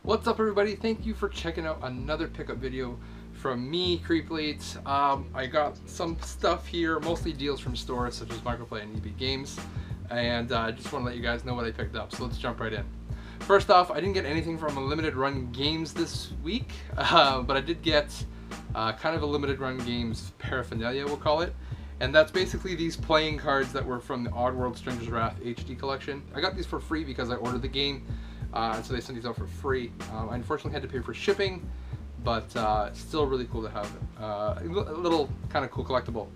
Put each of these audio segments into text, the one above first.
What's up, everybody? Thank you for checking out another pickup video from me, Creeplate. I got some stuff here, mostly deals from stores such as Microplay and EB Games, and I just want to let you guys know what I picked up, so let's jump right in. First off, I didn't get anything from a limited run games this week, but I did get kind of a limited run games paraphernalia, we'll call it. And that's basically these playing cards that were from the Oddworld Stranger's Wrath HD collection. I got these for free because I ordered the game, and so they sent these out for free. I unfortunately had to pay for shipping, but it's still really cool to have it. A little kind of cool collectible.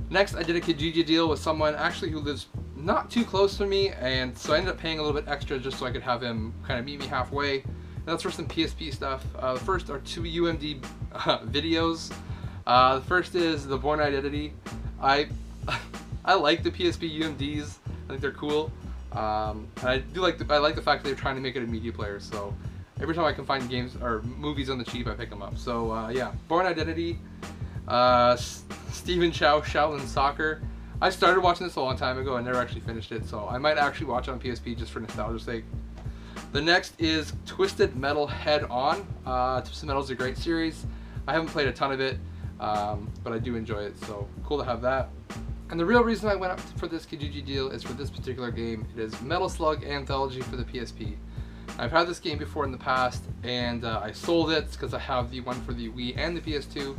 Next, I did a Kijiji deal with someone actually who lives not too close to me, and so I ended up paying a little bit extra just so I could have him kind of meet me halfway. And that's for some PSP stuff. The first are two UMD videos. The first is the Born Identity. I like the PSP UMDs. I think they're cool. And I like the fact that they're trying to make it a media player. So every time I can find games or movies on the cheap, I pick them up. So yeah, Born Identity. Stephen Chow, Shaolin Soccer. I started watching this a long time ago and never actually finished it, so I might actually watch it on PSP just for nostalgia's sake. The next is Twisted Metal Head On. Twisted Metal is a great series. I haven't played a ton of it, but I do enjoy it, so cool to have that. And the real reason I went up for this Kijiji deal is for this particular game. It is Metal Slug Anthology for the PSP. I've had this game before in the past, and I sold it because I have the one for the Wii and the PS2.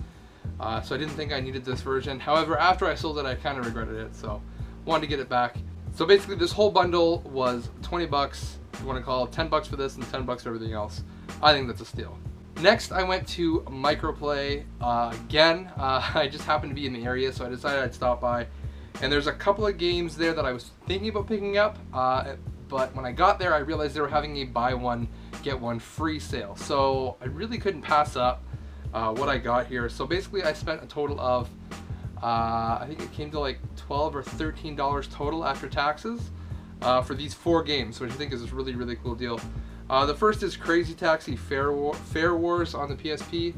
So I didn't think I needed this version. However, after I sold it, I kind of regretted it, so wanted to get it back. So basically, this whole bundle was 20 bucks, if you want to call it, 10 bucks for this and 10 bucks for everything else. I think that's a steal. Next, I went to Microplay again. I just happened to be in the area, so I decided I'd stop by. And there's a couple of games there that I was thinking about picking up, but when I got there, I realized they were having a buy one, get one free sale. So I really couldn't pass up what I got here. So basically I spent a total of I think it came to like $12 or $13 total after taxes for these 4 games, which I think is a really cool deal. The first is Crazy Taxi Fair Wars on the PSP.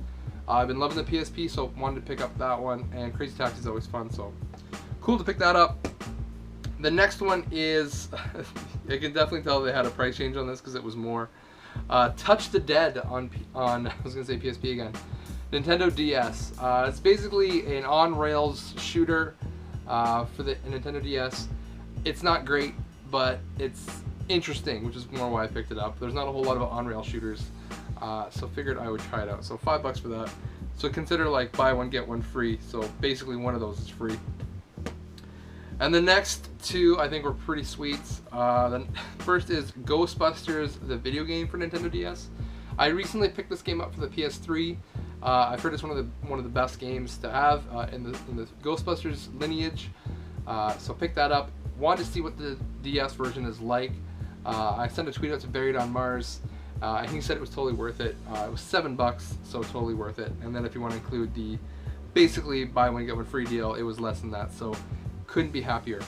I've been loving the PSP, so wanted to pick up that one, and Crazy Taxi is always fun, so cool to pick that up. The next one is I can definitely tell they had a price change on this because it was more. Touch the Dead on I was gonna say PSP again. Nintendo DS. It's basically an on-rails shooter for the Nintendo DS. It's not great, but it's interesting, which is more why I picked it up. There's not a whole lot of on-rail shooters, so figured I would try it out. So 5 bucks for that. So consider like buy one get one free. So basically one of those is free. And the next two I think were pretty sweet. The first is Ghostbusters, the video game for Nintendo DS. I recently picked this game up for the PS3. I've heard it's one of the best games to have in the Ghostbusters lineage. So picked that up. Wanted to see what the DS version is like. I sent a tweet out to Buried on Mars. And he said it was totally worth it. It was 7 bucks, so totally worth it. And then if you want to include the basically buy one get one free deal, it was less than that. So couldn't be happier.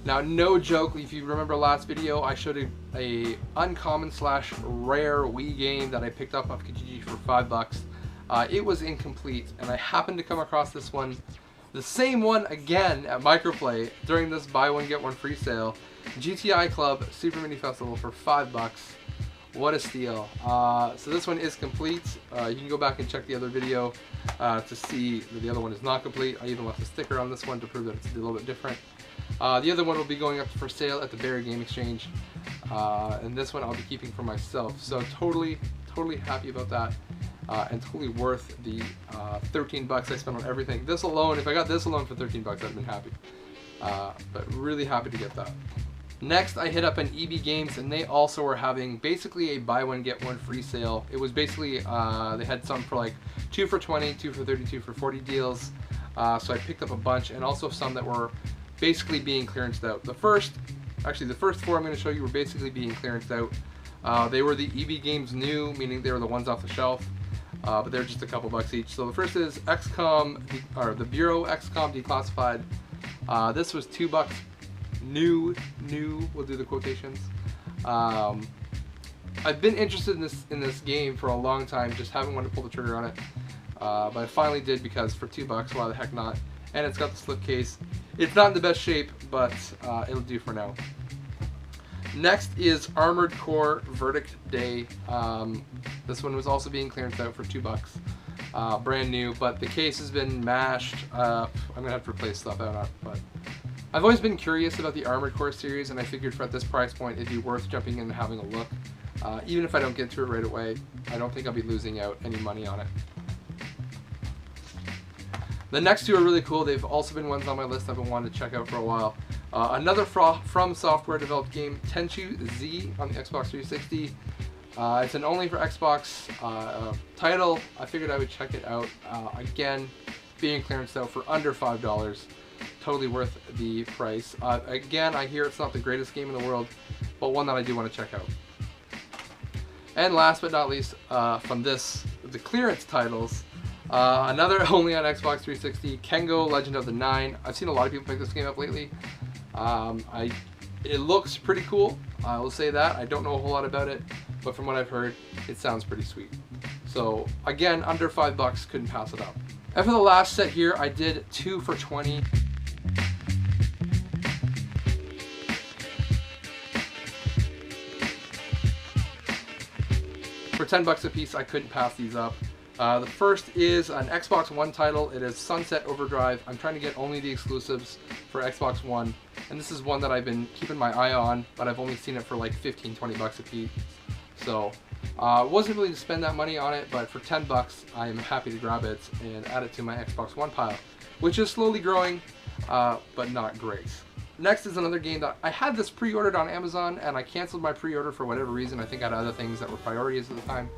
Now, no joke, if you remember last video, I showed a uncommon / rare Wii game that I picked up off Kijiji for 5 bucks. It was incomplete, and I happened to come across this one, the same one again at Microplay during this buy one get one free sale. GPI Club Super Mini Festival for 5 bucks. What a steal. So this one is complete. You can go back and check the other video to see that the other one is not complete. I even left a sticker on this one to prove that it's a little bit different. The other one will be going up for sale at the Barry Game Exchange, and this one I'll be keeping for myself. So totally happy about that, and totally worth the 13 bucks I spent on everything. This alone, if I got this alone for 13 bucks, I'd have been happy. But really happy to get that. Next, I hit up an EB Games, and they also were having basically a buy one get one free sale. It was basically they had some for like 2 for 20, 2 for 30, 2 for 40 deals. So I picked up a bunch, and also some that were basically being clearanced out. The first 4 I'm going to show you were basically being clearanced out. They were the EB Games new, meaning they were the ones off the shelf, but they're just a couple bucks each. So the first is XCOM, or the Bureau XCOM Declassified. This was 2 bucks. New, we'll do the quotations. I've been interested in this game for a long time, just haven't wanted to pull the trigger on it. But I finally did because for 2 bucks, why the heck not? And it's got the slipcase. It's not in the best shape, but it'll do for now. Next is Armored Core Verdict Day. This one was also being clearanced out for $2. Brand new, but the case has been mashed. I'm gonna have to replace stuff out, but I've always been curious about the Armored Core series, and I figured for at this price point it'd be worth jumping in and having a look. Even if I don't get to it right away, I don't think I'll be losing out any money on it. The next two are really cool. They've also been ones on my list I've been wanting to check out for a while. Another From Software developed game, Tenchu Z on the Xbox 360. It's an only for Xbox title. I figured I would check it out. Again, being clearanced out for under $5. Totally worth the price. Again, I hear it's not the greatest game in the world, but one that I do want to check out. And last but not least, from the clearance titles, another only on Xbox 360, Kengo Legend of the Nine. I've seen a lot of people pick this game up lately. It looks pretty cool, I will say that. I don't know a whole lot about it, but from what I've heard, it sounds pretty sweet. So again, under $5, couldn't pass it up. And for the last set here, I did 2 for $20. For $10 a piece, I couldn't pass these up. The first is an Xbox One title. It is Sunset Overdrive. I'm trying to get only the exclusives for Xbox One, and this is one that I've been keeping my eye on, but I've only seen it for like 15-20 bucks a piece. So wasn't really to spend that money on it, but for 10 bucks, I am happy to grab it and add it to my Xbox One pile, which is slowly growing, but not great. Next is another game that I had this pre-ordered on Amazon, and I canceled my pre-order for whatever reason. I think I had other things that were priorities at the time.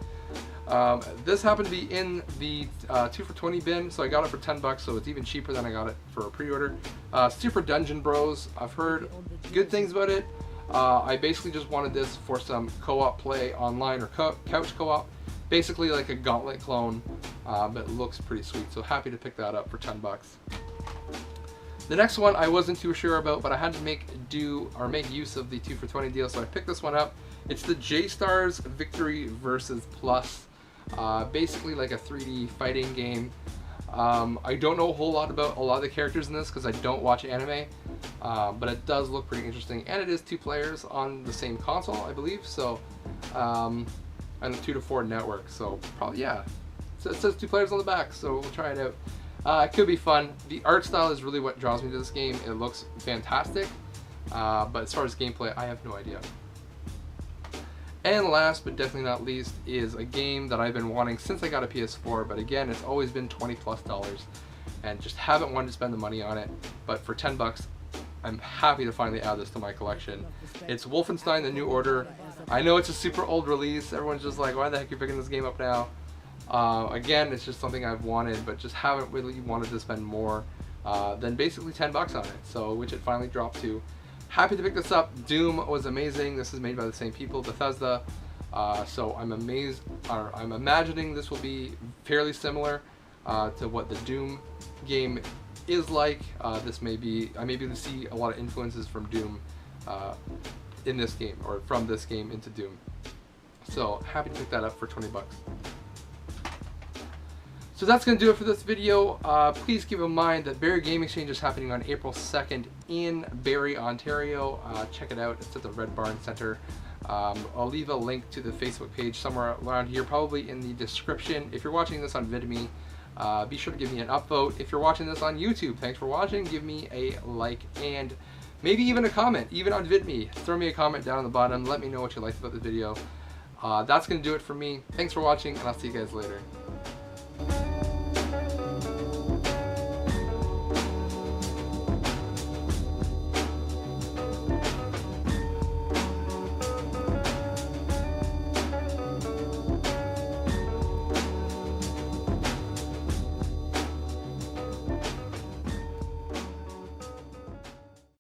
This happened to be in the 2 for $20 bin, so I got it for 10 bucks, so it's even cheaper than I got it for a pre-order. Super Dungeon Bros. I've heard good things about it. I basically just wanted this for some co-op play online, or couch co-op. Basically like a Gauntlet clone, but it looks pretty sweet, so happy to pick that up for 10 bucks. The next one I wasn't too sure about, but I had to make use of the 2 for $20 deal, so I picked this one up. It's the J-Stars Victory Versus Plus. Basically like a 3D fighting game. I don't know a whole lot about a lot of the characters in this because I don't watch anime, but it does look pretty interesting, and it is 2 players on the same console, I believe, so, and a 2 to 4 network, so probably, yeah. So it says 2 players on the back, so we'll try it out. It could be fun. The art style is really what draws me to this game. It looks fantastic, but as far as gameplay, I have no idea. And last but definitely not least is a game that I've been wanting since I got a PS4, but again, it's always been $20+ and just haven't wanted to spend the money on it. But for 10 bucks, I'm happy to finally add this to my collection. It's Wolfenstein: The New Order. I know it's a super old release. Everyone's just like, why the heck are you picking this game up now? Again, it's just something I've wanted, but just haven't really wanted to spend more than basically 10 bucks on it, so which it finally dropped to. Happy to pick this up. Doom was amazing. This is made by the same people, Bethesda, so I'm imagining this will be fairly similar to what the Doom game is like. I may be able to see a lot of influences from Doom in this game, or from this game into Doom. So happy to pick that up for 20 bucks. So that's going to do it for this video. Please keep in mind that Barrie Game Exchange is happening on April 2nd in Barrie, Ontario. Check it out. It's at the Red Barn Center. I'll leave a link to the Facebook page somewhere around here, probably in the description. If you're watching this on VidMe, be sure to give me an upvote. If you're watching this on YouTube, thanks for watching. Give me a like and maybe even a comment, even on VidMe. Throw me a comment down on the bottom. Let me know what you liked about the video. That's going to do it for me. Thanks for watching, and I'll see you guys later.